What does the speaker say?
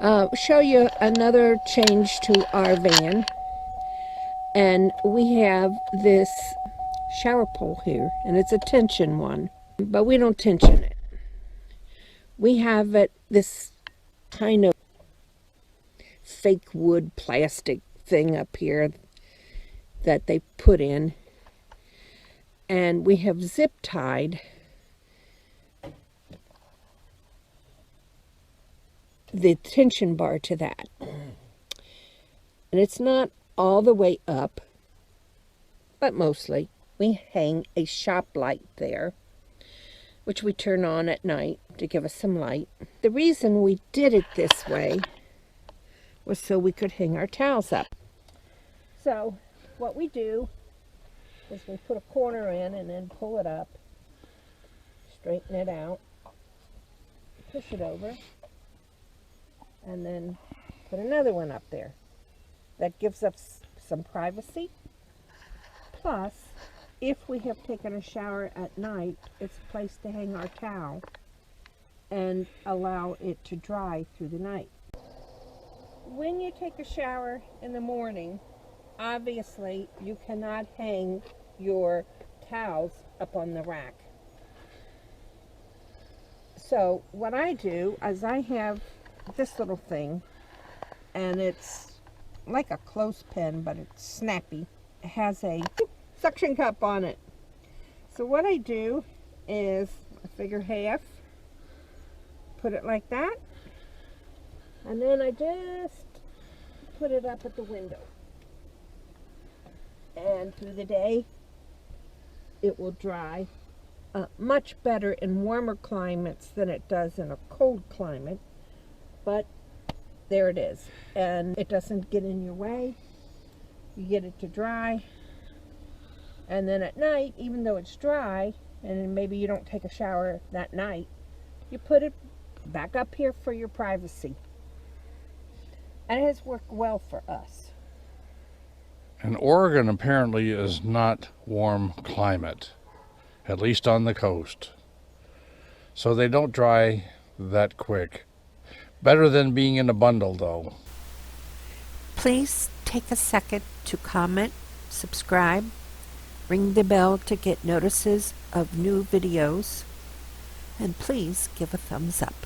Show you another change to our van. And we have this shower pole here, and it's a tension one, but we don't tension it. We have it, this kind of fake wood plastic thing up here that they put in, and we have zip tied the tension bar to that. And it's not all the way up, but mostly. We hang a shop light there, which we turn on at night to give us some light. The reason we did it this way was so we could hang our towels up. So what we do is we put a corner in and then pull it up, straighten it out, push it over, and then put another one up there. That gives us some privacy. Plus, if we have taken a shower at night, it's a place to hang our towel and allow it to dry through the night. When you take a shower in the morning, obviously you cannot hang your towels up on the rack. So what I do is I have this little thing, and it's like a clothespin, but it's snappy. It has a suction cup on it. So what I do is I figure half, put it like that, and then I just put it up at the window. And through the day, it will dry much better in warmer climates than it does in a cold climate. But there it is, and it doesn't get in your way. You get it to dry, and then at night, even though it's dry, and maybe you don't take a shower that night, you put it back up here for your privacy. And it has worked well for us. And Oregon apparently is not warm climate, at least on the coast. So they don't dry that quick. Better than being in a bundle, though. Please take a second to comment, subscribe, ring the bell to get notices of new videos, and please give a thumbs up.